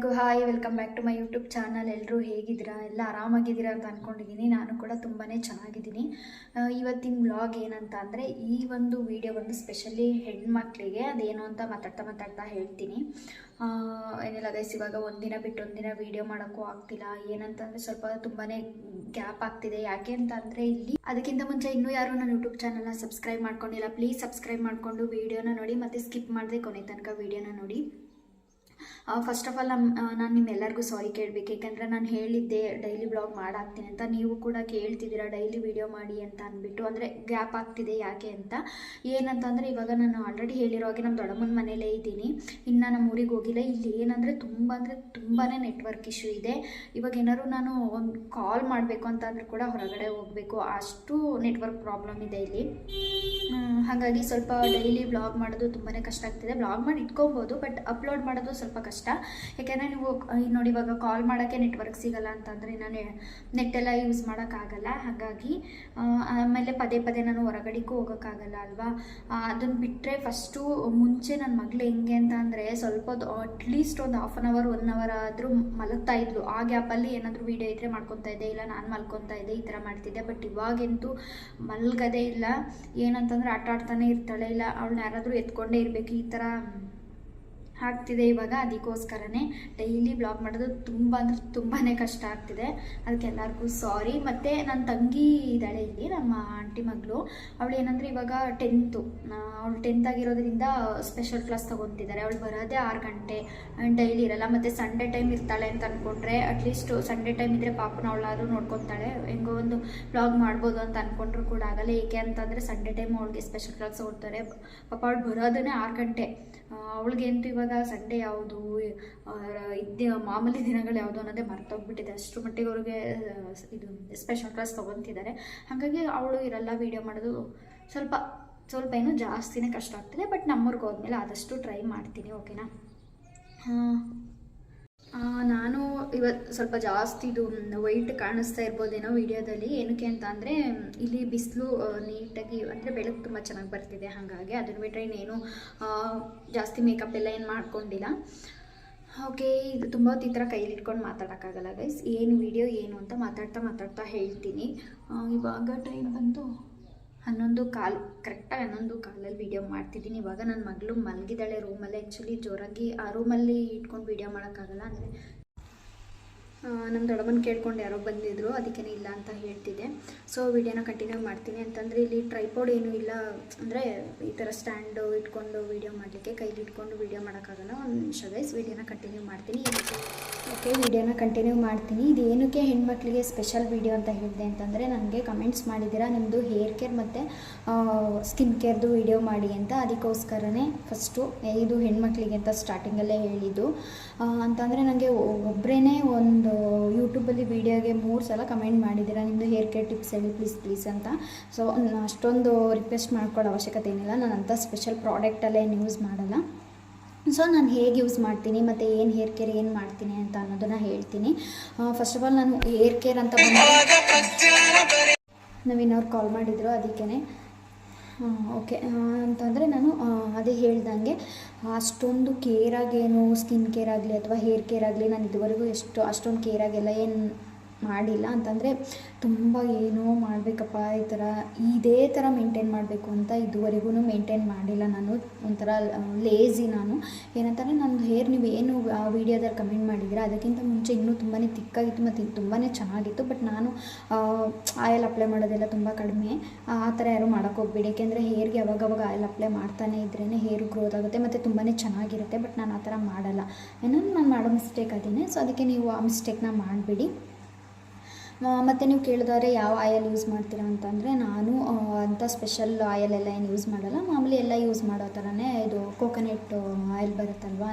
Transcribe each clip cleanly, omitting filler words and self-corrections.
ಎಲ್ಲರಿಗೂ hi, welcome back to my YouTube channel. ಎಲ್ಲರೂ ಹೇಗಿದ್ದೀರಾ? ಎಲ್ಲ ಆರಾಮಾಗಿದ್ದೀರಾ ಅಂತ ಅಂದ್ಕೊಂಡಿದ್ದೀನಿ. ನಾನು ಕೂಡ ತುಂಬಾ ಚೆನ್ನಾಗಿದ್ದೀನಿ. ಇವತ್ತಿನ ವ್ಲಾಗ್ ಏನಂತ ಅಂದರೆ, ಈ ಒಂದು ವಿಡಿಯೋ ಒಂದು ಸ್ಪೆಷಲಿ ಹೆಣ್ಮಕ್ಳಿಗೆ ಅದೇನು ಅಂತ ಮಾತಾಡ್ತಾ ಹೇಳ್ತೀನಿ. ಏನಿಲ್ಲ ಗೈಸ್, ಇವಾಗ ಒಂದಿನ ಬಿಟ್ಟು ಒಂದಿನ ವೀಡಿಯೋ ಮಾಡೋಕ್ಕೂ ಆಗ್ತಿಲ್ಲ. ಏನಂತಂದರೆ ಸ್ವಲ್ಪ ತುಂಬಾ ಗ್ಯಾಪ್ ಆಗ್ತಿದೆ. ಯಾಕೆ ಅಂತ ಅಂದರೆ ಇಲ್ಲಿ ಅದಕ್ಕಿಂತ ಮುಂಚೆ ಇನ್ನೂ ಯಾರು ನನ್ನ ಯೂಟ್ಯೂಬ್ ಚಾನಲ್ನ ಸಬ್ಸ್ಕ್ರೈಬ್ ಮಾಡ್ಕೊಂಡಿಲ್ಲ, ಪ್ಲೀಸ್ ಸಬ್ಸ್ಕ್ರೈಬ್ ಮಾಡಿಕೊಂಡು ವೀಡಿಯೋನ ನೋಡಿ, ಮತ್ತು ಸ್ಕಿಪ್ ಮಾಡದೆ ಕೊನೆ ತನಕ ವೀಡಿಯೋನ ನೋಡಿ. ಫಸ್ಟ್ ಆಫ್ ಆಲ್ ನಾನು ನಿಮ್ಮೆಲ್ಲರಿಗೂ ಸಾರಿ ಕೇಳಬೇಕು. ಏಕೆಂದರೆ ನಾನು ಹೇಳಿದ್ದೆ ಡೈಲಿ ಬ್ಲಾಗ್ ಮಾಡಾಕ್ತೀನಿ ಅಂತ, ನೀವು ಕೂಡ ಕೇಳ್ತಿದ್ದೀರಾ ಡೈಲಿ ವಿಡಿಯೋ ಮಾಡಿ ಅಂತ ಅಂದ್ಬಿಟ್ಟು. ಅಂದರೆ ಗ್ಯಾಪ್ ಆಗ್ತಿದೆ ಯಾಕೆ ಅಂತ. ಏನಂತಂದರೆ, ಇವಾಗ ನಾನು ಆಲ್ರೆಡಿ ಹೇಳಿರೋ ಹಾಗೆ ನಮ್ಮ ದೊಡ್ಡಮ್ಮನ ಮನೇಲೇ ಇದ್ದೀನಿ, ಇನ್ನು ನಮ್ಮ ಊರಿಗೆ ಹೋಗಿಲ್ಲ. ಇಲ್ಲಿ ಏನಂದರೆ ತುಂಬಾ ನೆಟ್ವರ್ಕ್ ಇಶ್ಯೂ ಇದೆ. ಇವಾಗ ಏನಾದ್ರು ನಾನು ಒಂದು ಕಾಲ್ ಮಾಡಬೇಕು ಅಂತಂದ್ರೆ ಕೂಡ ಹೊರಗಡೆ ಹೋಗಬೇಕು, ಅಷ್ಟು ನೆಟ್ವರ್ಕ್ ಪ್ರಾಬ್ಲಮ್ ಇದೆ ಇಲ್ಲಿ. ಹಾಗಾಗಿ ಸ್ವಲ್ಪ ಡೈಲಿ ಬ್ಲಾಗ್ ಮಾಡೋದು ತುಂಬಾ ಕಷ್ಟ ಆಗ್ತಿದೆ. ಬ್ಲಾಗ್ ಮಾಡಿ ಇಟ್ಕೊಬೋದು, ಬಟ್ ಅಪ್ಲೋಡ್ ಮಾಡೋದು ಸ್ವಲ್ಪ ಕಷ್ಟ. ಯಾಕೆಂದರೆ ನೀವು ನೋಡಿ, ಇವಾಗ ಕಾಲ್ ಮಾಡೋಕ್ಕೆ ನೆಟ್ವರ್ಕ್ ಸಿಗಲ್ಲ ಅಂತಂದರೆ ನಾನು ನೆಟ್ಟೆಲ್ಲ ಯೂಸ್ ಮಾಡೋಕ್ಕಾಗಲ್ಲ. ಹಾಗಾಗಿ ಆಮೇಲೆ ಪದೇ ನಾನು ಹೊರಗಡೆಗೂ ಹೋಗೋಕ್ಕಾಗಲ್ಲ ಅಲ್ವಾ. ಅದನ್ನು ಬಿಟ್ಟರೆ ಫಸ್ಟು ಮುಂಚೆ ನನ್ನ ಮಗಳು ಹೆಂಗೆ ಅಂತ ಅಂದರೆ, ಸ್ವಲ್ಪ ಅಟ್ಲೀಸ್ಟ್ ಒಂದು ಹಾಫ್ ಆನ್ ಅವರ್ 1 ಅವರ್ ಆದರೂ ಮಲಗ್ತಾ ಇದ್ಲು. ಆ ಗ್ಯಾಪಲ್ಲಿ ಏನಾದರೂ ವೀಡಿಯೋ ಇದ್ದರೆ ಮಾಡ್ಕೊತಾ ಇದ್ದೆ, ಇಲ್ಲ ನಾನು ಮಲ್ಕೊತಾ ಇದ್ದೆ, ಈ ಥರ ಮಾಡ್ತಿದ್ದೆ. ಬಟ್ ಇವಾಗಂತೂ ಮಲ್ಗದೇ ಇಲ್ಲ. ಏನಂತಂದರೆ ಆಟ ಆಡ್ತಾನೆ ಇರ್ತಾಳೆ, ಇಲ್ಲ ಅವಳನ್ನ ಯಾರಾದರೂ ಎತ್ಕೊಂಡೇ ಇರಬೇಕು, ಈ ಥರ ಆಗ್ತಿದೆ ಇವಾಗ. ಅದಕ್ಕೋಸ್ಕರನೇ ಡೈಲಿ ಬ್ಲಾಗ್ ಮಾಡೋದು ತುಂಬಾ ಕಷ್ಟ ಆಗ್ತಿದೆ. ಅದಕ್ಕೆ ಎಲ್ಲರಿಗೂ ಸಾರಿ. ಮತ್ತು ನನ್ನ ತಂಗಿ ಇದ್ದಾಳೆ ಇಲ್ಲಿ, ನಮ್ಮ ಆಂಟಿ ಮಗಳು. ಅವಳು ಏನಂದರೆ ಇವಾಗ 10th, ಅವಳು 10th ಆಗಿರೋದ್ರಿಂದ ಸ್ಪೆಷಲ್ ಕ್ಲಾಸ್ ತೊಗೊತಿದ್ದಾರೆ. ಅವಳು ಬರೋದೇ 6 ಗಂಟೆ, ಡೈಲಿ ಇರಲ್ಲ. ಮತ್ತು ಸಂಡೇ ಟೈಮ್ ಇರ್ತಾಳೆ ಅಂತ ಅಂದ್ಕೊಂಡ್ರೆ, ಅಟ್ಲೀಸ್ಟ್ ಸಂಡೇ ಟೈಮ್ ಇದ್ದರೆ ಪಾಪನ ಅವಳಾದರೂ ನೋಡ್ಕೊತಾಳೆ. ಹೆಂಗೋ ಒಂದು ಬ್ಲಾಗ್ ಮಾಡ್ಬೋದು ಅಂತ ಅಂದ್ಕೊಂಡ್ರು ಕೂಡ ಆಗಲ್ಲ. ಏಕೆ ಅಂತಂದರೆ ಸಂಡೇ ಟೈಮ್ ಅವಳಿಗೆ ಸ್ಪೆಷಲ್ ಕ್ಲಾಸ್ ತೊಗೊಳ್ತಾರೆ. ಪಾಪ ಅವಳು ಬರೋದೇ 6 ಗಂಟೆ. ಅವಳಿಗೆ ಅಂತೂ ಇವಾಗ ಸಂಡೇ ಯಾವುದು, ಮಾಮೂಲಿ ದಿನಗಳು ಯಾವುದು ಅನ್ನೋದೇ ಮರ್ತೋಗ್ಬಿಟ್ಟಿದೆ. ಅಷ್ಟರ ಮಟ್ಟಿಗೆ ಅವ್ರಿಗೆ ಇದು ಸ್ಪೆಷಲ್ ಕ್ಲಾಸ್ ತೊಗೊತಿದ್ದಾರೆ. ಹಾಗಾಗಿ ಅವಳು ಇರಲ್ಲ. ವೀಡಿಯೋ ಮಾಡೋದು ಸ್ವಲ್ಪ ಏನೋ ಜಾಸ್ತಿನೇ ಕಷ್ಟ ಆಗ್ತಿದೆ. ಬಟ್ ನಮ್ಮೂರಿಗೆ ಹೋದ್ಮೇಲೆ ಆದಷ್ಟು ಟ್ರೈ ಮಾಡ್ತೀನಿ, ಓಕೆನಾ. ನಾನು ಇವತ್ತು ಸ್ವಲ್ಪ ಜಾಸ್ತಿ ಇದು ವೈಟ್ ಕಾಣಿಸ್ತಾ ಇರ್ಬೋದೇನೋ ವಿಡಿಯೋದಲ್ಲಿ. ಏನಕ್ಕೆ ಅಂತ ಅಂದರೆ, ಇಲ್ಲಿ ಬಿಸಿಲು ನೀಟಾಗಿ ಅಂದರೆ ಬೆಳಕು ತುಂಬ ಚೆನ್ನಾಗಿ ಬರ್ತಿದೆ. ಹಾಗಾಗಿ ಅದನ್ನು ಬಿಟ್ಟರೆ ಇನ್ನೇನು ಜಾಸ್ತಿ ಮೇಕಪ್ ಎಲ್ಲ ಏನು ಮಾಡ್ಕೊಂಡಿಲ್ಲ. ಓಕೆ, ಇದು ತುಂಬ ಹೊತ್ತು ಈ ಥರ ಕೈಲಿ ಇಟ್ಕೊಂಡು ಮಾತಾಡೋಕ್ಕಾಗಲ್ಲ ಗೈಸ್. ಏನು ವಿಡಿಯೋ ಏನು ಅಂತ ಮಾತಾಡ್ತಾ ಹೇಳ್ತೀನಿ. ಇವಾಗ ಟೈಮ್ ಬಂತು 11:15, ಕರೆಕ್ಟಾಗಿ 11:15 ವೀಡಿಯೋ ಮಾಡ್ತಿದ್ದೀನಿ. ಇವಾಗ ನನ್ನ ಮಗಳು ಮಲಗಿದ್ದಾಳೆ ರೂಮಲ್ಲಿ. ಆ್ಯಕ್ಚುಲಿ ಜೋರಾಗಿ ಆ ರೂಮಲ್ಲಿ ಇಟ್ಕೊಂಡು ವೀಡಿಯೋ ಮಾಡೋಕ್ಕಾಗಲ್ಲ. ಅಂದರೆ ನಮ್ಮ ದೊಡ್ಡಮ್ಮನ ಕೇಳ್ಕೊಂಡು ಯಾರೋ ಬಂದಿದ್ರು, ಅದಕ್ಕೇ ಇಲ್ಲ ಅಂತ ಹೇಳ್ತಿದ್ದೆ. ಸೊ ವೀಡಿಯೋನ ಕಂಟಿನ್ಯೂ ಮಾಡ್ತೀನಿ. ಅಂತಂದರೆ ಇಲ್ಲಿ ಟ್ರೈಪಾಡ್ ಏನೂ ಇಲ್ಲ, ಅಂದರೆ ಈ ಥರ ಸ್ಟ್ಯಾಂಡು ಇಟ್ಕೊಂಡು ವೀಡಿಯೋ ಮಾಡಲಿಕ್ಕೆ ಕೈಲಿ ಇಟ್ಕೊಂಡು ವೀಡಿಯೋ ಮಾಡೋಕ್ಕಾಗಲ್ಲ. ಒಂದು ನಿಮಿಷ ಗೈಸ್, ವೀಡಿಯೋನ ಕಂಟಿನ್ಯೂ ಮಾಡ್ತೀನಿ. ಓಕೆ, ವೀಡಿಯೋನ ಕಂಟಿನ್ಯೂ ಮಾಡ್ತೀನಿ. ಇದು ಏನಕ್ಕೆ ಹೆಣ್ಮಕ್ಳಿಗೆ ಸ್ಪೆಷಲ್ ವೀಡಿಯೋ ಅಂತ ಹೇಳಿದೆ ಅಂತಂದರೆ, ನನಗೆ ಕಮೆಂಟ್ಸ್ ಮಾಡಿದ್ದೀರಾ ನಿಮ್ಮದು ಹೇರ್ ಕೇರ್ ಮತ್ತು ಸ್ಕಿನ್ ಕೇರ್ದು ವೀಡಿಯೋ ಮಾಡಿ ಅಂತ. ಅದಕ್ಕೋಸ್ಕರನೇ ಫಸ್ಟು ಇದು ಹೆಣ್ಮಕ್ಳಿಗೆ ಅಂತ ಸ್ಟಾರ್ಟಿಂಗಲ್ಲೇ ಹೇಳಿದ್ದು. ಅಂತಂದರೆ ನನಗೆ ಒಬ್ಬರೇ ಒಂದು ಯೂಟ್ಯೂಬಲ್ಲಿ ವೀಡಿಯೋಗೆ 3 ಸಲ ಕಮೆಂಟ್ ಮಾಡಿದ್ದೀರಾ, ನಿಮ್ಮದು ಹೇರ್ ಕೇರ್ ಟಿಪ್ಸ್ ಹೇಳಿ ಪ್ಲೀಸ್ ಅಂತ. ಸೊ ಅಷ್ಟೊಂದು ರಿಕ್ವೆಸ್ಟ್ ಮಾಡ್ಕೊಳ್ಳೋ ಅವಶ್ಯಕತೆ ಏನಿಲ್ಲ. ನಾನು ಅಂಥ ಸ್ಪೆಷಲ್ ಪ್ರಾಡಕ್ಟಲ್ಲೇ ಏನು ಯೂಸ್ ಮಾಡಲ್ಲ. ಸೊ ನಾನು ಹೇಗೆ ಯೂಸ್ ಮಾಡ್ತೀನಿ ಮತ್ತು ಏನು ಹೇರ್ ಕೇರ್ ಏನು ಮಾಡ್ತೀನಿ ಅಂತ ಅನ್ನೋದನ್ನು ಹೇಳ್ತೀನಿ. ಫಸ್ಟ್ ಆಫ್ ಆಲ್ ನಾನು ಹೇರ್ ಕೇರ್ ಅಂತ ನವೀನವ್ರು ಕಾಲ್ ಮಾಡಿದರು, ಅದಕ್ಕೇ ಓಕೆ ಅಂತಂದರೆ ನಾನು ಅದೇ ಹೇಳ್ದಂಗೆ ಅಷ್ಟೊಂದು ಕೇರಾಗೇನು ಸ್ಕಿನ್ ಕೇರ್ ಆಗಲಿ ಅಥವಾ ಹೇರ್ ಕೇರ್ ಆಗಲಿ ನಾನು ಇದುವರೆಗೂ ಅಷ್ಟೊಂದು ಕೇರಾಗೆಲ್ಲ ಏನು ಮಾಡಿಲ್ಲ. ಅಂತಂದರೆ ತುಂಬ ಏನೋ ಮಾಡಬೇಕಪ್ಪ ಈ ಥರ ಇದೇ ಥರ ಮೇಂಟೈನ್ ಮಾಡಬೇಕು ಅಂತ ಇದುವರೆಗೂ ಮೇಂಟೈನ್ ಮಾಡಿಲ್ಲ. ನಾನು ಒಂಥರ ಲೇಝಿ ನಾನು. ಏನಂತಂದರೆ ನನ್ನ ಹೇರ್ ನೀವು ಏನು ಆ ವೀಡಿಯೋದಲ್ಲಿ ಕಮೆಂಟ್ ಮಾಡಿದ್ದೀರಾ ಅದಕ್ಕಿಂತ ಮುಂಚೆ ಇನ್ನೂ ತುಂಬಾ ತಿಕ್ಕಾಗಿತ್ತು ಮತ್ತು ತುಂಬಾ ಚೆನ್ನಾಗಿತ್ತು. ಬಟ್ ನಾನು ಆಯಿಲ್ ಅಪ್ಲೈ ಮಾಡೋದೆಲ್ಲ ತುಂಬ ಕಡಿಮೆ. ಆ ಥರ ಯಾರೂ ಮಾಡೋಕ್ಕೆ ಹೋಗ್ಬೇಡಿ. ಏಕೆಂದರೆ ಹೇರ್ಗೆ ಅವಾಗವಾಗ ಆಯಿಲ್ ಅಪ್ಲೈ ಮಾಡ್ತಾನೆ ಇದ್ರೇ ಹೇರ್ ಗ್ರೋತ್ ಆಗುತ್ತೆ ಮತ್ತು ತುಂಬಾ ಚೆನ್ನಾಗಿರುತ್ತೆ. ಬಟ್ ನಾನು ಆ ಥರ ಮಾಡಲ್ಲ. ನಾನು ಮಾಡೋ ಮಿಸ್ಟೇಕ್ ಅದೇನೆ. ಸೊ ಅದಕ್ಕೆ ನೀವು ಆ ಮಿಸ್ಟೇಕ್ನ ಮಾಡಬೇಡಿ. ಮತ್ತು ನೀವು ಕೇಳಿದ್ರೆ ಯಾವ ಆಯಿಲ್ ಯೂಸ್ ಮಾಡ್ತೀರಾ ಅಂತಂದರೆ, ನಾನು ಅಂಥ ಸ್ಪೆಷಲ್ ಆಯಿಲ್ ಎಲ್ಲ ಏನು ಯೂಸ್ ಮಾಡಲ್ಲ. ಮಾಮೂಲಿ ಎಲ್ಲ ಯೂಸ್ ಮಾಡೋ ಥರನೇ ಇದು ಕೋಕೋನಟ್ ಆಯಿಲ್ ಬರುತ್ತಲ್ವ,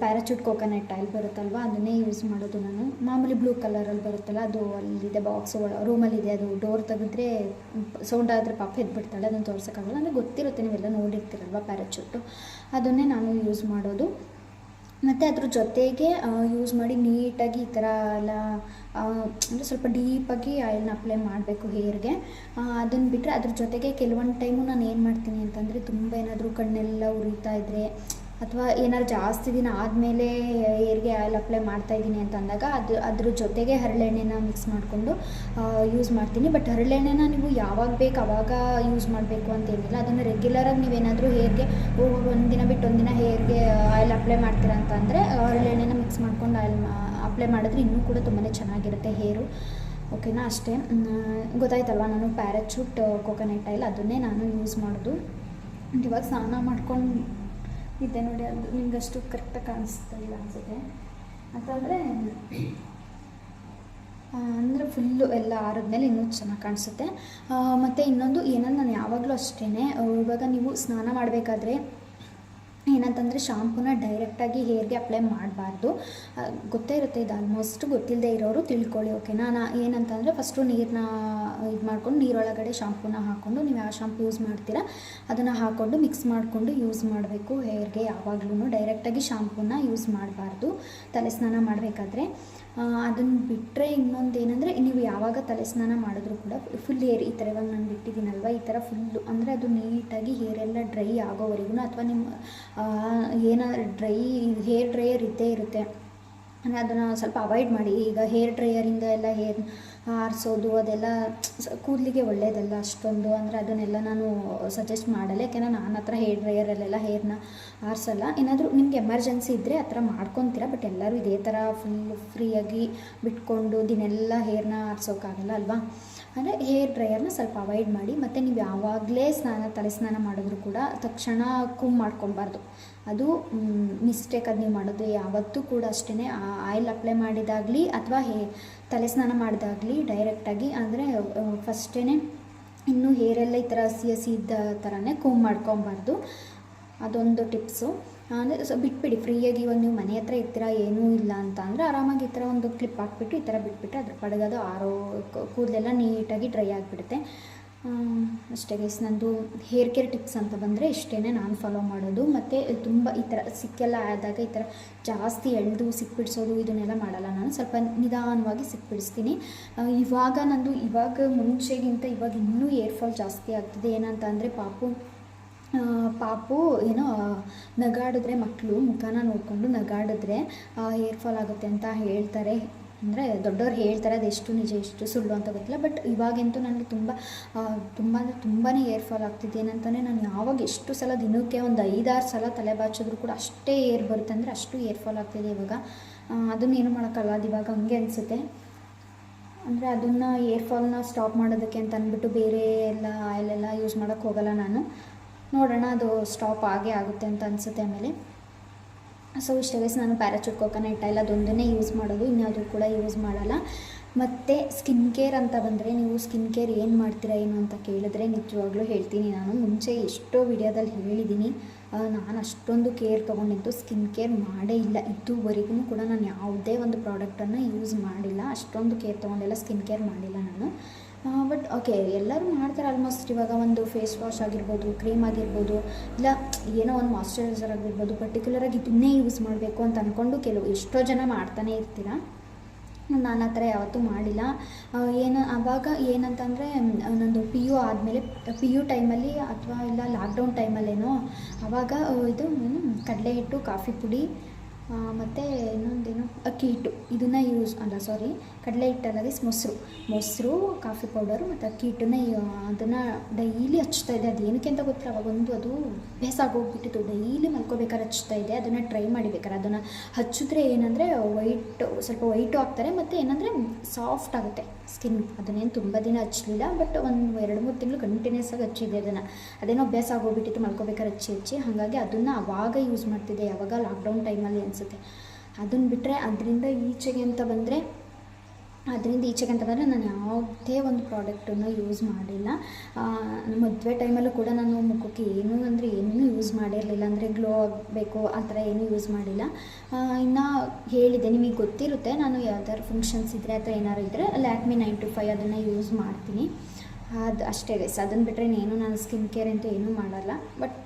ಪ್ಯಾರಾಚೂಟ್ ಕೋಕೋನಟ್ ಆಯಿಲ್ ಬರುತ್ತಲ್ವ, ಅದನ್ನೇ ಯೂಸ್ ಮಾಡೋದು ನಾನು. ಮಾಮೂಲಿ ಬ್ಲೂ ಕಲರಲ್ಲಿ ಬರುತ್ತಲ್ಲ, ಅದು ಅಲ್ಲಿದೆ ಬಾಕ್ಸ್ ರೂಮಲ್ಲಿದೆ. ಅದು ಡೋರ್ ತೆಗೆದ್ರೆ ಸೌಂಡ್ ಆದರೆ ಪಾಪ ಎದ್ಬಿಡ್ತಾಳೆ, ಅದನ್ನು ತೋರ್ಸೋಕ್ಕಾಗಲ್ಲ. ಅಂದರೆ ಗೊತ್ತಿರುತ್ತೆ, ನೀವೆಲ್ಲ ನೋಡಿರ್ತೀರಲ್ವ ಪ್ಯಾರಾಚೂಟು, ಅದನ್ನೇ ನಾನು ಯೂಸ್ ಮಾಡೋದು. ಮತ್ತು ಅದ್ರ ಜೊತೆಗೆ ಯೂಸ್ ಮಾಡಿ ನೀಟಾಗಿ ಈ ಥರ ಎಲ್ಲ ಅಂದರೆ ಸ್ವಲ್ಪ ಡೀಪಾಗಿ ಆಯಿಲ್ನ ಅಪ್ಲೈ ಮಾಡಬೇಕು ಹೇರ್ಗೆ. ಅದನ್ನು ಬಿಟ್ಟರೆ ಅದ್ರ ಜೊತೆಗೆ ಕೆಲವೊಂದು ಟೈಮು ನಾನು ಏನು ಮಾಡ್ತೀನಿ ಅಂತಂದರೆ, ತುಂಬ ಏನಾದರೂ ಕಣ್ಣೆಲ್ಲ ಉರಿತಾ ಇದ್ದರೆ ಅಥವಾ ಏನಾದ್ರು ಜಾಸ್ತಿ ದಿನ ಆದಮೇಲೆ ಹೇರ್ಗೆ ಆಯಿಲ್ ಅಪ್ಲೈ ಮಾಡ್ತಾಯಿದ್ದೀನಿ ಅಂತ ಅಂದಾಗ ಅದ್ರ ಜೊತೆಗೆ ಹರಳೆಣ್ಣೆನ ಮಿಕ್ಸ್ ಮಾಡಿಕೊಂಡು ಯೂಸ್ ಮಾಡ್ತೀನಿ. ಬಟ್ ಹರಳೆಣ್ಣೆನ ನೀವು ಯಾವಾಗ ಬೇಕು ಆವಾಗ ಯೂಸ್ ಮಾಡಬೇಕು ಅಂತೇನಿಲ್ಲ. ಅದನ್ನು ರೆಗ್ಯುಲರಾಗಿ ನೀವೇನಾದರೂ ಹೇರ್ಗೆ ಒಂದಿನ ಬಿಟ್ಟು ಒಂದಿನ ಹೇರ್ಗೆ ಆಯಿಲ್ ಅಪ್ಲೈ ಮಾಡ್ತೀರಾ ಅಂತ ಅಂದರೆ ಹರಳೆಣ್ಣೆನ ಮಿಕ್ಸ್ ಮಾಡ್ಕೊಂಡು ಆಯಿಲ್ ಅಪ್ಲೈ ಮಾಡಿದ್ರೆ ಇನ್ನೂ ಕೂಡ ತುಂಬಾ ಚೆನ್ನಾಗಿರುತ್ತೆ ಹೇರು. ಓಕೆನಾ, ಅಷ್ಟೇ. ಗೊತ್ತಾಯ್ತಲ್ವ, ನಾನು ಪ್ಯಾರಾಚೂಟ್ ಕೋಕೋನಟ್ ಆಯಿಲ್ ಅದನ್ನೇ ನಾನು ಯೂಸ್ ಮಾಡೋದು. ಇವಾಗ ಸ್ನಾನ ಮಾಡ್ಕೊಂಡು ಇದ್ದೆ ನೋಡಿ, ಅದು ನಿಮ್ಗೆ ಅಷ್ಟು ಕರೆಕ್ಟಾಗಿ ಕಾಣಿಸ್ತಾ ಇಲ್ಲ ಅನಿಸುತ್ತೆ. ಅಂತಂದರೆ ಅಂದರೆ ಫುಲ್ಲು ಎಲ್ಲ ಆರಿದ್ಮೇಲೆ ಇನ್ನೂ ಚೆನ್ನಾಗಿ ಕಾಣಿಸುತ್ತೆ. ಮತ್ತು ಇನ್ನೊಂದು ಏನಂದ್ರೆ ನಾನು ಯಾವಾಗಲೂ ಅಷ್ಟೇ, ಇವಾಗ ನೀವು ಸ್ನಾನ ಮಾಡಬೇಕಾದ್ರೆ ಏನಂತಂದರೆ ಶಾಂಪೂನ ಡೈರೆಕ್ಟಾಗಿ ಹೇರ್ಗೆ ಅಪ್ಲೈ ಮಾಡಬಾರ್ದು. ಗೊತ್ತೇ ಇರುತ್ತೆ, ಇದು ಆಲ್ಮೋಸ್ಟ್ ಗೊತ್ತಿಲ್ಲದೆ ಇರೋರು ತಿಳ್ಕೊಳ್ಳಿ. ಓಕೆನಾ. ಏನಂತಂದರೆ ಫಸ್ಟು ನೀರನ್ನ ಇದು ಮಾಡ್ಕೊಂಡು ನೀರೊಳಗಡೆ ಶಾಂಪೂನ ಹಾಕ್ಕೊಂಡು, ನೀವು ಯಾವ ಶಾಂಪು ಯೂಸ್ ಮಾಡ್ತೀರಾ ಅದನ್ನು ಹಾಕ್ಕೊಂಡು ಮಿಕ್ಸ್ ಮಾಡಿಕೊಂಡು ಯೂಸ್ ಮಾಡಬೇಕು ಹೇರ್ಗೆ. ಯಾವಾಗಲೂ ಡೈರೆಕ್ಟಾಗಿ ಶಾಂಪೂನ ಯೂಸ್ ಮಾಡಬಾರ್ದು ತಲೆ ಸ್ನಾನ ಮಾಡಬೇಕಾದ್ರೆ. ಅದನ್ನು ಬಿಟ್ಟರೆ ಇನ್ನೊಂದು ಏನಂದರೆ, ನೀವು ಯಾವಾಗ ತಲೆ ಸ್ನಾನ ಮಾಡಿದ್ರೂ ಕೂಡ ಫುಲ್ ಹೇರ್ ಈ ಥರ ಇವಾಗ ನಾನು ಬಿಟ್ಟಿದ್ದೀನಲ್ವ, ಈ ಥರ ಫುಲ್ಲು ಅಂದರೆ ಅದು ನೀಟಾಗಿ ಹೇರೆಲ್ಲ ಡ್ರೈ ಆಗೋವರೆಗೂ, ಅಥವಾ ನಿಮ್ಮ ಏನಾದ್ರು ಹೇರ್ ಡ್ರೈಯರ್ ಇದ್ದೇ ಇರುತ್ತೆ, ಅಂದರೆ ಅದನ್ನು ಸ್ವಲ್ಪ ಅವಾಯ್ಡ್ ಮಾಡಿ. ಈಗ ಹೇರ್ ಡ್ರೈಯರಿಂದ ಎಲ್ಲ ಹೇರ್ ಆರಿಸೋದು ಅದೆಲ್ಲ ಕೂದಲಿಗೆ ಒಳ್ಳೆಯದಲ್ಲ ಅಷ್ಟೊಂದು, ಅಂದರೆ ಅದನ್ನೆಲ್ಲ ನಾನು ಸಜೆಸ್ಟ್ ಮಾಡಲ್ಲ. ಯಾಕೆಂದರೆ ನನ್ನ ಹತ್ರ ಹೇರ್ ಡ್ರೈಯರಲ್ಲೆಲ್ಲ ಹೇರ್ನ ಆರಿಸಲ್ಲ. ಏನಾದರೂ ನಿಮ್ಗೆ ಎಮರ್ಜೆನ್ಸಿ ಇದ್ದರೆ ಆ ಥರ ಮಾಡ್ಕೊತೀರಾ. ಬಟ್ ಎಲ್ಲರೂ ಇದೇ ಥರ ಫುಲ್ ಫ್ರೀಯಾಗಿ ಬಿಟ್ಕೊಂಡು ದಿನೆಲ್ಲ ಹೇರ್ನ ಆರಿಸೋಕ್ಕಾಗಲ್ಲ ಅಲ್ವಾ. ಅಂದರೆ ಹೇರ್ ಡ್ರೈಯರ್ನ ಸ್ವಲ್ಪ ಅವಾಯ್ಡ್ ಮಾಡಿ. ಮತ್ತು ನೀವು ಯಾವಾಗಲೇ ತಲೆ ಸ್ನಾನ ಮಾಡಿದ್ರು ಕೂಡ ತಕ್ಷಣ ಕೂಮ್ ಮಾಡ್ಕೊಬಾರ್ದು. ಅದು ಮಿಸ್ಟೇಕ್. ಅದು ನೀವು ಮಾಡೋದು ಯಾವತ್ತೂ ಕೂಡ ಅಷ್ಟೇ, ಆಯಿಲ್ ಅಪ್ಲೈ ಮಾಡಿದಾಗಲಿ ಅಥವಾ ತಲೆ ಸ್ನಾನ ಮಾಡಿದಾಗಲಿ ಡೈರೆಕ್ಟಾಗಿ ಅಂದರೆ ಫಸ್ಟೇ ಇನ್ನೂ ಹೇರೆಲ್ಲ ಈ ಥರ ಹಸಿ ಹಸಿ ಇದ್ದ ಥರನೇ ಕೂಮ್ ಮಾಡ್ಕೊಬಾರ್ದು. ಅದೊಂದು ಟಿಪ್ಸು. ಅಂದರೆ ಬಿಟ್ಬಿಡಿ ಫ್ರೀಯಾಗಿ. ಇವಾಗ ನೀವು ಮನೆ ಹತ್ರ ಇರ್ತೀರ ಏನೂ ಇಲ್ಲ ಅಂತ ಅಂದರೆ ಆರಾಮಾಗಿ ಈ ಥರ ಒಂದು ಕ್ಲಿಪ್ ಹಾಕ್ಬಿಟ್ಟು ಈ ಥರ ಬಿಟ್ಬಿಟ್ಟು ಅದ್ರ ಪಡಗೋದು ಕೂದಲೆಲ್ಲ ನೀಟಾಗಿ ಡ್ರೈ ಆಗಿಬಿಡುತ್ತೆ. ಅಷ್ಟೇ ಗೈಸ್, ನಂದು ಹೇರ್ ಕೇರ್ ಟಿಪ್ಸ್ ಅಂತ ಬಂದರೆ ಇಷ್ಟೇ ನಾನು ಫಾಲೋ ಮಾಡೋದು. ಮತ್ತು ತುಂಬ ಈ ಥರ ಸಿಕ್ಕೆಲ್ಲ ಆದಾಗ ಈ ಥರ ಜಾಸ್ತಿ ಎಳೆದು ಸಿಕ್ಬಿಡಿಸೋದು ಇದನ್ನೆಲ್ಲ ಮಾಡಲ್ಲ ನಾನು. ಸ್ವಲ್ಪ ನಿಧಾನವಾಗಿ ಸಿಕ್ಬಿಡಿಸ್ತೀನಿ. ಇವಾಗ ಮುಂಚೆಗಿಂತ ಇವಾಗ ಇನ್ನೂ ಏರ್ ಫಾಲ್ ಜಾಸ್ತಿ ಆಗ್ತಿದೆ. ಏನಂತ ಅಂದರೆ ಪಾಪು ಏನೋ ನಗಾಡಿದ್ರೆ, ಮಕ್ಕಳು ಮುಖನ ನೋಡಿಕೊಂಡು ನಗಾಡಿದ್ರೆ ಹೇರ್ ಫಾಲ್ ಆಗುತ್ತೆ ಅಂತ ಹೇಳ್ತಾರೆ. ಅಂದರೆ ದೊಡ್ಡವ್ರು ಹೇಳ್ತಾರೆ, ಅದು ಎಷ್ಟು ನಿಜ ಎಷ್ಟು ಸುಳ್ಳು ಅಂತ ಗೊತ್ತಿಲ್ಲ. ಬಟ್ ಇವಾಗಂತೂ ನನಗೆ ತುಂಬಾ ಏರ್ ಫಾಲ್ ಆಗ್ತಿದೆ. ಏನಂತಂದರೆ ನಾನು ಯಾವಾಗ ಎಷ್ಟು ಸಲ ದಿನಕ್ಕೆ ಒಂದು 5-6 ಸಲ ತಲೆ ಬಾಚಿದ್ರು ಕೂಡ ಅಷ್ಟೇ ಏರ್ ಬರುತ್ತೆ, ಅಂದರೆ ಅಷ್ಟು ಏರ್ ಫಾಲ್ ಆಗ್ತಿದೆ ಇವಾಗ. ಅದನ್ನೇನು ಮಾಡೋಕ್ಕಲ್ಲ, ಅದು ಇವಾಗ ಹಂಗೆ ಅನಿಸುತ್ತೆ. ಅಂದರೆ ಅದನ್ನು ಏರ್ ಫಾಲ್ನ ಸ್ಟಾಪ್ ಮಾಡೋದಕ್ಕೆ ಅಂತ ಅಂದ್ಬಿಟ್ಟು ಬೇರೆ ಎಲ್ಲ ಆಯಿಲೆಲ್ಲ ಯೂಸ್ ಮಾಡೋಕ್ಕೆ ಹೋಗಲ್ಲ ನಾನು. ನೋಡೋಣ, ಅದು ಸ್ಟಾಪ್ ಆಗೇ ಆಗುತ್ತೆ ಅಂತ ಅನಿಸುತ್ತೆ ಆಮೇಲೆ. ಸೊ ಇಷ್ಟೇ ಗೈಸ್, ನಾನು ಪ್ಯಾರಾಚೂಟ್ ಕೋಕೋನಟ್ ಆಯಿಲ್ ಅದೊಂದನ್ನೇ ಯೂಸ್ ಮಾಡೋದು, ಇನ್ಯಾವುದು ಕೂಡ ಯೂಸ್ ಮಾಡಲ್ಲ. ಮತ್ತು ಸ್ಕಿನ್ ಕೇರ್ ಅಂತ ಬಂದರೆ, ನೀವು ಸ್ಕಿನ್ ಕೇರ್ ಏನು ಮಾಡ್ತೀರಾ ಏನು ಅಂತ ಕೇಳಿದ್ರೆ ನಿಜವಾಗ್ಲೂ ಹೇಳ್ತೀನಿ. ನಾನು ಮುಂಚೆ ಎಷ್ಟೋ ವಿಡಿಯೋದಲ್ಲಿ ಹೇಳಿದ್ದೀನಿ, ನಾನು ಅಷ್ಟೊಂದು ಕೇರ್ ತೊಗೊಂಡಿದ್ದು ಸ್ಕಿನ್ ಕೇರ್ ಮಾಡೇ ಇಲ್ಲ. ಇದುವರೆಗೂ ಕೂಡ ನಾನು ಯಾವುದೇ ಒಂದು ಪ್ರಾಡಕ್ಟನ್ನು ಯೂಸ್ ಮಾಡಿಲ್ಲ, ಅಷ್ಟೊಂದು ಕೇರ್ ತೊಗೊಂಡೆಲ್ಲ ಸ್ಕಿನ್ ಕೇರ್ ಮಾಡಿಲ್ಲ ನಾನು. ಬಟ್ ಓಕೆ, ಎಲ್ಲರೂ ಮಾಡ್ತಾರೆ ಆಲ್ಮೋಸ್ಟ್. ಇವಾಗ ಒಂದು ಫೇಸ್ ವಾಶ್ ಆಗಿರ್ಬೋದು, ಕ್ರೀಮ್ ಆಗಿರ್ಬೋದು, ಇಲ್ಲ ಏನೋ ಒಂದು ಮಾಯ್ಶ್ಚರೈಸರ್ ಆಗಿರ್ಬೋದು, ಪರ್ಟಿಕ್ಯುಲರಾಗಿ ಇದನ್ನೇ ಯೂಸ್ ಮಾಡಬೇಕು ಅಂತ ಅಂದ್ಕೊಂಡು ಎಷ್ಟೋ ಜನ ಮಾಡ್ತಾನೆ ಇರ್ತೀರ. ನಾನು ಆ ಥರ ಯಾವತ್ತೂ ಮಾಡಿಲ್ಲ. ಆವಾಗ ಏನಂತಂದರೆ ನಂದು PU ಆದಮೇಲೆ, PU ಟೈಮಲ್ಲಿ ಅಥವಾ ಇಲ್ಲ ಲಾಕ್ಡೌನ್ ಟೈಮಲ್ಲೇನೋ, ಆವಾಗ ಇದು ಕಡಲೆ ಹಿಟ್ಟು, ಕಾಫಿ ಪುಡಿ ಮತ್ತು ಇನ್ನೊಂದೇನು ಅಕ್ಕಿ ಹಿಟ್ಟು, ಇದನ್ನು ಕಡಲೆ ಹಿಟ್ಟಲ್ಲಾಗಿ ಮೊಸರು, ಕಾಫಿ ಪೌಡರು ಮತ್ತು ಅಕ್ಕಿ ಹಿಟ್ಟನ್ನ ಅದನ್ನು ಡೈಲಿ ಹಚ್ತಾಯಿದ್ದೆ. ಅದು ಏನಕ್ಕೆ ಅಂತ ಗೊತ್ತಿಲ್ಲ, ಅವಾಗೊಂದು ಅದು ಅಭ್ಯಾಸ ಆಗೋಗ್ಬಿಟ್ಟಿತ್ತು. ಡೈಲಿ ಮಲ್ಕೋಬೇಕಾದ್ರೆ ಹಚ್ತಾಯಿದ್ದೆ. ಅದನ್ನು ಟ್ರೈ ಮಾಡಿಬೇಕಾರೆ ಅದನ್ನು ಹಚ್ಚಿದ್ರೆ ಏನಂದರೆ ಸ್ವಲ್ಪ ವೈಟು ಆಗ್ತಾರೆ, ಮತ್ತು ಏನಂದರೆ ಸಾಫ್ಟ್ ಆಗುತ್ತೆ ಸ್ಕಿನ್. ಅದನ್ನೇನು ತುಂಬ ದಿನ ಹಚ್ಚಲಿಲ್ಲ, ಬಟ್ ಒಂದು 2-3 ತಿಂಗಳು ಕಂಟಿನ್ಯೂಸ್ ಆಗಿ ಹಚ್ಚಿದ್ದೆ ಅದನ್ನು. ಅದೇನೋ ಅಭ್ಯಾಸ ಆಗೋಗ್ಬಿಟ್ಟಿತ್ತು ಮಲ್ಕೋಬೇಕಾದ್ರೆ ಹಚ್ಚಿ. ಹಾಗಾಗಿ ಅದನ್ನು ಆವಾಗ ಯೂಸ್ ಮಾಡ್ತಿದ್ದೆ, ಯಾವಾಗ ಲಾಕ್ಡೌನ್ ಟೈಮಲ್ಲಿ ಅನಿಸುತ್ತೆ. ಅದನ್ನು ಬಿಟ್ಟರೆ ಅದರಿಂದ ಈಚೆಗೆ ಅಂತ ಬಂದರೆ ನಾನು ಯಾವುದೇ ಒಂದು ಪ್ರಾಡಕ್ಟನ್ನು ಯೂಸ್ ಮಾಡಿಲ್ಲ. ಮದುವೆ ಟೈಮಲ್ಲೂ ಕೂಡ ನಾನು ಮುಖಕ್ಕೆ ಏನೂ ಯೂಸ್ ಮಾಡಿರಲಿಲ್ಲ. ಅಂದರೆ ಗ್ಲೋ ಆಗಬೇಕು ಆ ಥರ ಏನೂ ಯೂಸ್ ಮಾಡಿಲ್ಲ. ಇನ್ನು ಹೇಳಿದೆ, ನಿಮಗೆ ಗೊತ್ತಿರುತ್ತೆ, ನಾನು ಯಾವ್ದಾದ್ರು ಫಂಕ್ಷನ್ಸ್ ಇದ್ದರೆ ಅಥವಾ ಏನಾದ್ರು ಇದ್ದರೆ ಲ್ಯಾಕ್ಮಿ 9to5 ಅದನ್ನು ಯೂಸ್ ಮಾಡ್ತೀನಿ. ಅದು ಅಷ್ಟೇ ಗೈಸ್. ಅದನ್ನು ಬಿಟ್ಟರೆ ನಾನು ಸ್ಕಿನ್ ಕೇರ್ ಅಂತೂ ಏನೂ ಮಾಡಲ್ಲ. ಬಟ್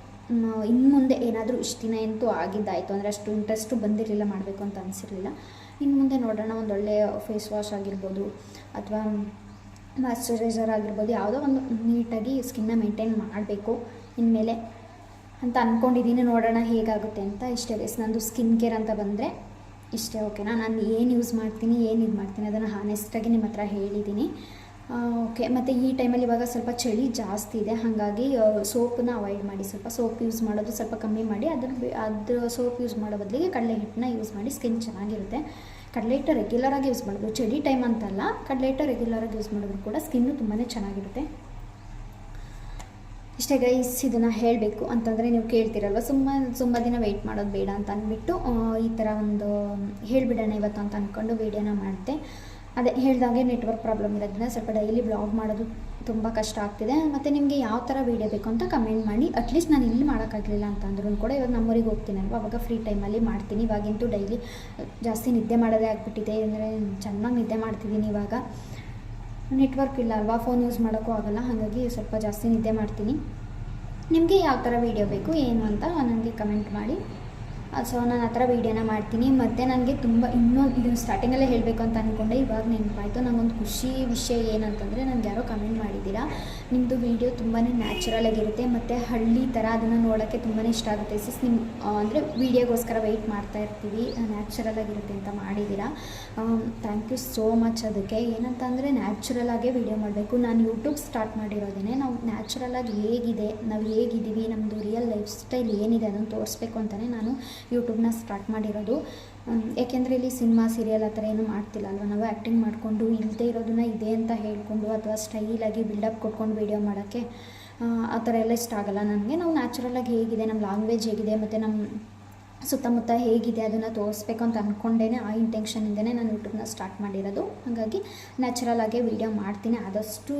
ಇನ್ನು ಮುಂದೆ ಏನಾದರೂ ಇಷ್ಟು ದಿನ ಅಂತೂ ಆಗಿದ್ದಾಯಿತು, ಅಂದರೆ ಅಷ್ಟು ಇಂಟ್ರೆಸ್ಟು ಬಂದಿರಲಿಲ್ಲ, ಮಾಡಬೇಕು ಅಂತ ಅನಿಸಿರಲಿಲ್ಲ. ಇನ್ನು ಮುಂದೆ ನೋಡೋಣ, ಒಂದೊಳ್ಳೆ ಫೇಸ್ ವಾಶ್ ಆಗಿರ್ಬೋದು ಅಥವಾ ಮಾಯ್ಶ್ಚರೈಸರ್ ಆಗಿರ್ಬೋದು, ಯಾವುದೋ ಒಂದು ನೀಟಾಗಿ ಸ್ಕಿನ್ನ ಮೇಂಟೈನ್ ಮಾಡಬೇಕು ಇನ್ಮೇಲೆ. ಅಂತ ಅಂದ್ಕೊಂಡಿದ್ದೀನಿ. ನೋಡೋಣ ಹೇಗಾಗುತ್ತೆ ಅಂತ. ಇಷ್ಟೇ ಗೈಸ್, ನಂದು ಸ್ಕಿನ್ ಕೇರ್ ಅಂತ ಬಂದರೆ ಇಷ್ಟೇ. ಓಕೆನಾ, ನಾನು ಏನು ಯೂಸ್ ಮಾಡ್ತೀನಿ, ಏನು ಇದು ಮಾಡ್ತೀನಿ ಅದನ್ನು ಹಾನೆಸ್ಟಾಗಿ ನಿಮ್ಮ ಹತ್ರ ಹೇಳಿದ್ದೀನಿ. ಓಕೆ. ಮತ್ತು ಈ ಟೈಮಲ್ಲಿ ಇವಾಗ ಸ್ವಲ್ಪ ಚಳಿ ಜಾಸ್ತಿ ಇದೆ, ಹಾಗಾಗಿ ಸೋಪನ್ನ ಅವಾಯ್ಡ್ ಮಾಡಿ. ಸ್ವಲ್ಪ ಸೋಪ್ ಯೂಸ್ ಮಾಡೋದು ಸ್ವಲ್ಪ ಕಮ್ಮಿ ಮಾಡಿ. ಅದ್ರ ಸೋಪ್ ಯೂಸ್ ಮಾಡೋ ಬದಲಿಗೆ ಕಡಲೆ ಹಿಟ್ಟನ್ನ ಯೂಸ್ ಮಾಡಿ, ಸ್ಕಿನ್ ಚೆನ್ನಾಗಿರುತ್ತೆ. ಕಡಲೆ ಹಿಟ್ಟು ರೆಗ್ಯುಲರಾಗಿ ಯೂಸ್ ಮಾಡೋದು, ಚಳಿ ಟೈಮ್ ಅಂತಲ್ಲ, ಕಡಲೆ ಹಿಟ್ಟು ರೆಗ್ಯುಲರಾಗಿ ಯೂಸ್ ಮಾಡಿದ್ರು ಕೂಡ ಸ್ಕಿನ್ನು ತುಂಬಾ ಚೆನ್ನಾಗಿರುತ್ತೆ. ಇಷ್ಟೇ ಗೈಸ್, ಇದನ್ನು ಹೇಳಬೇಕು ಅಂತಂದರೆ ನೀವು ಕೇಳ್ತಿರಲ್ವ, ತುಂಬ ದಿನ ವೆಯ್ಟ್ ಮಾಡೋದು ಬೇಡ ಅಂತ ಅಂದ್ಬಿಟ್ಟು ಈ ಥರ ಒಂದು ಹೇಳಿಬಿಡೋಣ ಇವತ್ತು ಅಂತ ಅಂದ್ಕೊಂಡು ವೀಡಿಯೋನ ಮಾಡಿದೆ. ಅದೇ ಹೇಳಿದಾಗೆ ನೆಟ್ವರ್ಕ್ ಪ್ರಾಬ್ಲಮ್ ಇರೋದ್ರಿಂದ ಸ್ವಲ್ಪ ಡೈಲಿ ಬ್ಲಾಗ್ ಮಾಡೋದು ತುಂಬ ಕಷ್ಟ ಆಗ್ತಿದೆ. ಮತ್ತು ನಿಮಗೆ ಯಾವ ಥರ ವೀಡಿಯೋ ಬೇಕು ಅಂತ ಕಮೆಂಟ್ ಮಾಡಿ. ಅಟ್ಲೀಸ್ಟ್ ನಾನು ಇಲ್ಲಿ ಮಾಡೋಕ್ಕಾಗಲಿಲ್ಲ ಅಂತಂದ್ರೂ ಕೂಡ ಇವಾಗ ನಮ್ಮೂರಿಗೆ ಹೋಗ್ತೀನಲ್ವ, ಅವಾಗ ಫ್ರೀ ಟೈಮಲ್ಲಿ ಮಾಡ್ತೀನಿ. ಇವಾಗಂತೂ ಡೈಲಿ ಜಾಸ್ತಿ ನಿದ್ದೆ ಮಾಡೋದೇ ಆಗಿಬಿಟ್ಟಿದೆ, ಅಂದರೆ ಚೆನ್ನಾಗಿ ನಿದ್ದೆ ಮಾಡ್ತಿದ್ದೀನಿ. ಇವಾಗ ನೆಟ್ವರ್ಕ್ ಇಲ್ಲ ಅಲ್ವಾ, ಫೋನ್ ಯೂಸ್ ಮಾಡೋಕ್ಕೂ ಆಗೋಲ್ಲ, ಹಾಗಾಗಿ ಸ್ವಲ್ಪ ಜಾಸ್ತಿ ನಿದ್ದೆ ಮಾಡ್ತೀನಿ. ನಿಮಗೆ ಯಾವ ಥರ ವೀಡಿಯೋ ಬೇಕು ಏನು ಅಂತ ನನಗೆ ಕಮೆಂಟ್ ಮಾಡಿ. ಸೊ ನಾನು ಆ ಥರ ವೀಡಿಯೋನ ಮಾಡ್ತೀನಿ. ಮತ್ತು ನನಗೆ ತುಂಬ ಇದು ಸ್ಟಾರ್ಟಿಂಗಲ್ಲೇ ಹೇಳಬೇಕು ಅಂತ ಅಂದ್ಕೊಂಡೆ, ಇವಾಗ ನೆನಪಾಯಿತು. ನನಗೊಂದು ಖುಷಿ ವಿಷಯ ಏನಂತಂದರೆ, ನನಗೆ ಯಾರೋ ಕಮೆಂಟ್ ಮಾಡಿದ್ದೀರಾ, ನಿಮ್ಮದು ವೀಡಿಯೋ ತುಂಬಾ ನ್ಯಾಚುರಲಾಗಿರುತ್ತೆ ಮತ್ತು ಹಳ್ಳಿ ಥರ, ಅದನ್ನು ನೋಡೋಕ್ಕೆ ತುಂಬಾ ಇಷ್ಟ ಆಗುತ್ತೆ ಸಿಸ್. ನಿಮ್ಮ ಅಂದರೆ ವೀಡಿಯೋಗೋಸ್ಕರ ವೆಯ್ಟ್ ಮಾಡ್ತಾ ಇರ್ತೀವಿ, ನ್ಯಾಚುರಲಾಗಿರುತ್ತೆ ಅಂತ ಮಾಡಿದ್ದೀರಾ. Thank you so much. ಅದಕ್ಕೆ ಏನಂತಂದರೆ ನ್ಯಾಚುರಲಾಗೇ ವೀಡಿಯೋ ಮಾಡಬೇಕು. ನಾನು ಯೂಟ್ಯೂಬ್ ಸ್ಟಾರ್ಟ್ ಮಾಡಿರೋದೇ ನಾವು ನ್ಯಾಚುರಲಾಗಿ ಹೇಗಿದೆ, ನಾವು ಹೇಗಿದ್ದೀವಿ, ನಮ್ಮದು ರಿಯಲ್ ಲೈಫ್ ಸ್ಟೈಲ್ ಏನಿದೆ ಅದನ್ನು ತೋರಿಸ್ಬೇಕು ಅಂತಲೇ ನಾನು ಯೂಟ್ಯೂಬ್ನ ಸ್ಟಾರ್ಟ್ ಮಾಡಿರೋದು. ಏಕೆಂದರೆ ಇಲ್ಲಿ ಸಿನಿಮಾ ಸೀರಿಯಲ್ ಆ ಥರ ಏನೂ ಮಾಡ್ತಿಲ್ಲ ಅಲ್ವ, ನಾವು ಆ್ಯಕ್ಟಿಂಗ್ ಮಾಡಿಕೊಂಡು ಇಲ್ಲದೆ ಇರೋದನ್ನ ಇದೆ ಅಂತ ಹೇಳಿಕೊಂಡು ಅಥವಾ ಸ್ಟೈಲಾಗಿ ಬಿಲ್ಡಪ್ ಕೊಟ್ಕೊಂಡು ವೀಡಿಯೋ ಮಾಡೋಕ್ಕೆ ಆ ಥರ ಎಲ್ಲ ಇಷ್ಟ ಆಗೋಲ್ಲ ನನಗೆ. ನಾವು ನ್ಯಾಚುರಲಾಗಿ ಹೇಗಿದೆ, ನಮ್ಮ ಲ್ಯಾಂಗ್ವೇಜ್ ಹೇಗಿದೆ ಮತ್ತು ನಮ್ಮ ಸುತ್ತಮುತ್ತ ಹೇಗಿದೆ ಅದನ್ನು ತೋರಿಸ್ಬೇಕು ಅಂತ ಅಂದ್ಕೊಂಡೇ, ಆ ಇಂಟೆನ್ಷನಿಂದನೇ ನಾನು ಯೂಟ್ಯೂಬ್ನ ಸ್ಟಾರ್ಟ್ ಮಾಡಿರೋದು. ಹಾಗಾಗಿ ನ್ಯಾಚುರಲಾಗೇ ವೀಡಿಯೋ ಮಾಡ್ತೀನಿ. ಆದಷ್ಟು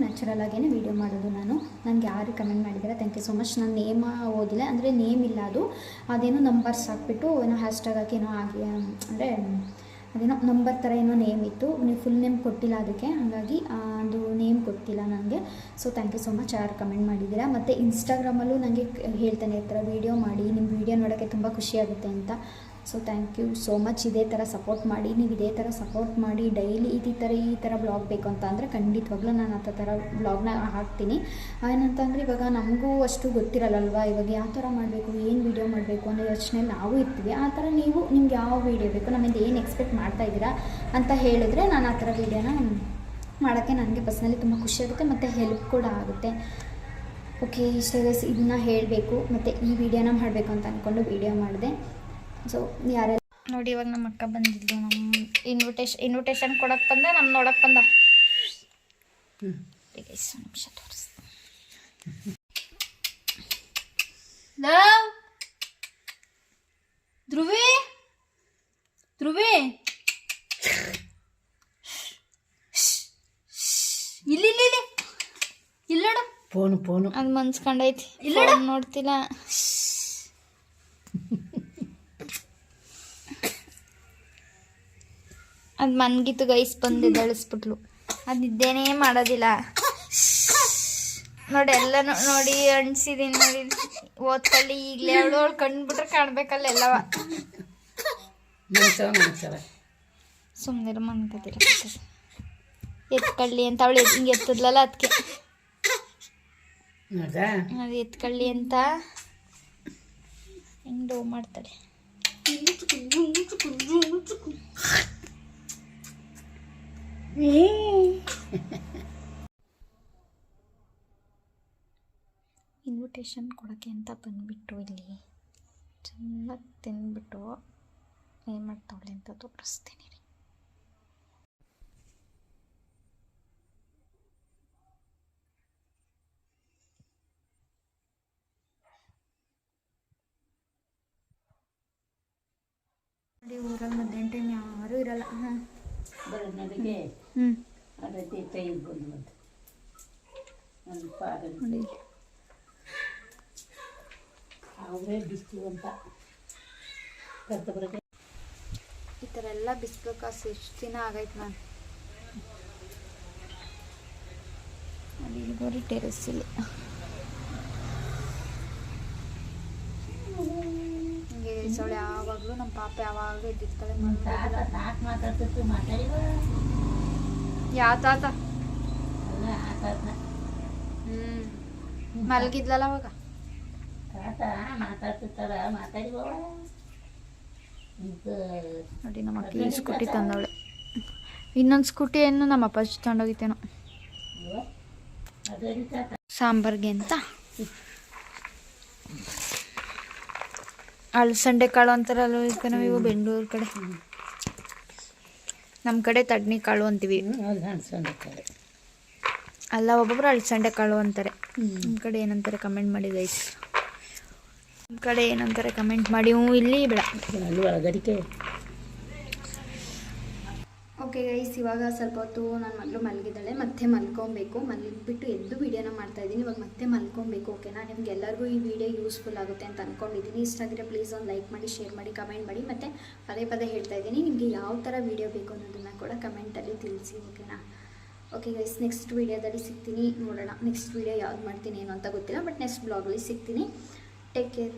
ನ್ಯಾಚುರಲಾಗೇ ವೀಡಿಯೋ ಮಾಡೋದು ನಾನು. ನನಗೆ ಯಾರು ಕಮೆಂಟ್ ಮಾಡಿದ್ದಾರೆ, ಥ್ಯಾಂಕ್ ಯು ಸೊ ಮಚ್. ನಾನು ನೇಮ ಓದಿಲ್ಲ, ಅಂದರೆ ನೇಮ್ ಇಲ್ಲ, ಅದೇನೋ ನಂಬರ್ಸ್ ಹಾಕ್ಬಿಟ್ಟು ಏನೋ ಹ್ಯಾಶ್ಟ್ಯಾಗ್ ಹಾಕಿ ಏನೋ ಆಗಿ, ಅಂದರೆ ಅದೇನೋ ನಂಬರ್ ಥರ ಏನೋ ನೇಮ್ ಇತ್ತು, ನೀವು ಫುಲ್ ನೇಮ್ ಕೊಟ್ಟಿಲ್ಲ ಅದಕ್ಕೆ, ಹಾಗಾಗಿ ಅದು ನೇಮ್ ಗೊತ್ತಿಲ್ಲ ನನಗೆ. So thank you so much ಯಾರು ಕಮೆಂಟ್ ಮಾಡಿದ್ದೀರಾ. ಮತ್ತು ಇನ್ಸ್ಟಾಗ್ರಾಮಲ್ಲೂ ನನಗೆ ಹೇಳ್ತಾನೆ ಇರ್ತಾರೆ, ವೀಡಿಯೋ ಮಾಡಿ, ನಿಮ್ಮ ವೀಡಿಯೋ ನೋಡೋಕ್ಕೆ ತುಂಬ ಖುಷಿಯಾಗುತ್ತೆ ಅಂತ. So thank you so much. ಇದೇ ಥರ ಸಪೋರ್ಟ್ ಮಾಡಿ, ನೀವು ಇದೇ ಥರ ಸಪೋರ್ಟ್ ಮಾಡಿ. ಡೈಲಿ ಈ ಥರ ಬ್ಲಾಗ್ ಬೇಕು ಅಂತ ಅಂದರೆ ಖಂಡಿತವಾಗ್ಲೂ ನಾನು ಆ ಥರ ಬ್ಲಾಗ್ನ ಹಾಕ್ತೀನಿ. ಏನಂತಂದರೆ ಇವಾಗ ನಮಗೂ ಅಷ್ಟು ಗೊತ್ತಿರಲ್ಲಲ್ವ, ಇವಾಗ ಯಾವ ಥರ ಮಾಡಬೇಕು, ಏನು ವೀಡಿಯೋ ಮಾಡಬೇಕು ಅನ್ನೋ ಯೋಚನೆ ನಾವು ಇರ್ತೀವಿ. ಆ ಥರ ನೀವು ನಿಮ್ಗೆ ಯಾವ ವೀಡಿಯೋ ಬೇಕು, ನಮ್ಮಿಂದ ಏನು ಎಕ್ಸ್ಪೆಕ್ಟ್ ಮಾಡ್ತಾಯಿದ್ದೀರಾ ಅಂತ ಹೇಳಿದ್ರೆ ನಾನು ಆ ಥರ ವೀಡಿಯೋನ ಮಾಡೋಕ್ಕೆ ನನಗೆ ಪರ್ಸ್ನಲಿ ತುಂಬ ಖುಷಿಯಾಗುತ್ತೆ ಮತ್ತು ಹೆಲ್ಪ್ ಕೂಡ ಆಗುತ್ತೆ. ಓಕೆ, ಇಷ್ಟೇ ಇದನ್ನು ಹೇಳಬೇಕು ಮತ್ತು ಈ ವಿಡಿಯೋನ ಮಾಡಬೇಕು ಅಂತ ಅಂದ್ಕೊಂಡು ವೀಡಿಯೋ ಮಾಡಿದೆ. ಸೊ ಯಾರೆಲ್ಲ ನೋಡಿ, ಇವಾಗ ನಮ್ಮ ಅಕ್ಕ ಬಂದಿದ್ದು, ನಮ್ಮ ಇನ್ವಿಟೇಷನ್ ಕೊಡೋಕ್ಕೆ ಬಂದ, ನಮ್ಮ ನೋಡೋಕ್ಕೆ ಬಂದ. ನಿಮಿಷ ತೋರಿಸ್ತೀನಿ. ಧ್ರುವಿ ಇಲ್ಲಿ ಇಲ್ಲೋಡು, ಫೋನು ಅದು ಮನ್ಸ್ಕೊಂಡೈತಿ, ಇಲ್ಲ ನೋಡ್ತಿಲ್ಲ. ಅದು ಮನ್ಗಿತ್ತು ಗೈಸ್, ಬಂದು ಬೆಳೆಸ್ಬಿಟ್ಲು. ಅದು ನಿದ್ದೇನೇ ಮಾಡೋದಿಲ್ಲ ನೋಡಿ, ಎಲ್ಲ ನೋಡಿ ಅಣ್ಸಿದೀನಿ ನೋಡಿ. ಓದ್ಕೊಳ್ಳಿ ಈಗಲೇ, ಅವಳು ಕಂಡುಬಿಟ್ರೆ ಕಾಣ್ಬೇಕಲ್ಲ ಎಲ್ಲವ. ಸುಮ್ಮನೆ ಮನ್ಕೋತಿರ ಎತ್ಕೊಳ್ಳಿ ಅಂತ ಅವಳು ಹಿಂಗೆ ಎತ್ತದ್ಲಲ್ಲ, ಅದಕ್ಕೆ ಅದು ಎತ್ಕೊಳ್ಳಿ ಅಂತ ಹಿಂಗೆ ಡೋ ಮಾಡ್ತಾಳೆ. ಇನ್ವಿಟೇಷನ್ ಕೊಡೋಕ್ಕೆ ಅಂತ ಬಂದುಬಿಟ್ಟು ಇಲ್ಲಿ ಚೆನ್ನಾಗಿ ತಿಂದ್ಬಿಟ್ಟು ಏನು ಮಾಡ್ತಾವಳೆ ಅಂತ ತೋರಿಸ್ತೀನಿ ರೀ. ನೋಡಿ, ಊರಲ್ಲಿ ಮಧ್ಯಾಹ್ನ ಟೈಮ್ ಯಾರೂ ಇರಲ್ಲ. ಈ ಥರ ಎಲ್ಲ ಬಿಸಿಲು ಕಾಸು ಎಷ್ಟು ದಿನ ಆಗೈತೆ. ನಾನು ಅಲ್ಲಿ ಬರೀ ಟೆರೆಸ್ಸಲ್ಲಿ ಹಿಂಗೆ ಸೊಳ್ಳೆ ಯಾವಾಗಲೂ, ನಮ್ಮ ಪಾಪ ಯಾವಾಗಲೂ ಇದ್ದಿರ್ತಾಳೆ. ಯಾವ ತಾತ ಮಲಗಿದ್ಲಲ್ಲ ಅವಾಗ, ತಾತ ಮಾತಾಡ್ತಿರ್ತಾರ ಮಾತಾಡಿ ಹೋಗ ನೋಡಿ ನಮ್ಮ ಅಕ್ಕಿ ಈ ಸ್ಕೂಟಿ ತಂದವಳೆ. ಇನ್ನೊಂದು ಸ್ಕೂಟಿ ಏನು ನಮ್ಮ ಅಪ್ಪಾಜಿ ತಗೊಂಡೋಗಿತ್ತೇನೋ ಸಾಂಬಾರ್ಗೆ ಅಂತ. ಅಳಸಂಡೆ ಕಾಳು ಅಂತಾರಲ್ಲ ಈಗ ನಾವು ಬೆಂಗಳೂರು ಕಡೆ, ನಮ್ಮ ಕಡೆ ತಡ್ನಿ ಕಾಳು ಅಂತೀವಿ. ಅಲ್ಲ ಒಬ್ಬೊಬ್ರು ಅಳಸಂಡೆ ಕಾಳು ಅಂತಾರೆ. ನಮ್ಮ ಕಡೆ ಏನಂತಾರೆ ಕಮೆಂಟ್ ಮಾಡಿ ಗೈಸ್, ನಮ್ಮ ಕಡೆ ಏನಂತಾರೆ ಕಮೆಂಟ್ ಮಾಡಿ. ಇಲ್ಲಿ ಬೇಡ ಒಳಗಡಿಕೆ. ಓಕೆ ಗೈಸ್, ಇವಾಗ ಸ್ವಲ್ಪ ಹೊತ್ತು ನನ್ನ ಮಗಳು ಮಲಗಿದ್ದಾಳೆ, ಮತ್ತೆ ಮಲ್ಕೊಬೇಕು. ಮಲಗಿಬಿಟ್ಟು ಎದ್ದು ವೀಡಿಯೋನ ಮಾಡ್ತಾಯಿದ್ದೀನಿ. ಇವಾಗ ಮತ್ತೆ ಮಲ್ಕೊಬೇಕು. ಓಕೆನಾ? ನಿಮ್ಗೆಲ್ಲರಿಗೂ ಈ ವಿಡಿಯೋ ಯೂಸ್ಫುಲ್ ಆಗುತ್ತೆ ಅಂತ ಅಂದ್ಕೊಂಡಿದ್ದೀನಿ. ಇಷ್ಟ ಆಗಿದ್ರೆ ಪ್ಲೀಸ್ ಒಂದು ಲೈಕ್ ಮಾಡಿ, ಶೇರ್ ಮಾಡಿ, ಕಮೆಂಟ್ ಮಾಡಿ. ಮತ್ತು ಪದೇ ಪದೇ ಹೇಳ್ತಾ ಇದ್ದೀನಿ, ನಿಮಗೆ ಯಾವ ಥರ ವೀಡಿಯೋ ಬೇಕು ಅನ್ನೋದನ್ನು ಕೂಡ ಕಮೆಂಟಲ್ಲಿ ತಿಳಿಸಿ. ಓಕೆನಾ? ಓಕೆ ಗೈಸ್, ನೆಕ್ಸ್ಟ್ ವೀಡಿಯೋದಲ್ಲಿ ಸಿಗ್ತೀನಿ. ನೋಡೋಣ ನೆಕ್ಸ್ಟ್ ವೀಡಿಯೋ ಯಾವ್ದು ಮಾಡ್ತೀನಿ ಏನು ಅಂತ ಗೊತ್ತಿಲ್ಲ, ಬಟ್ ನೆಕ್ಸ್ಟ್ ಬ್ಲಾಗಲ್ಲಿ ಸಿಗ್ತೀನಿ. Take care.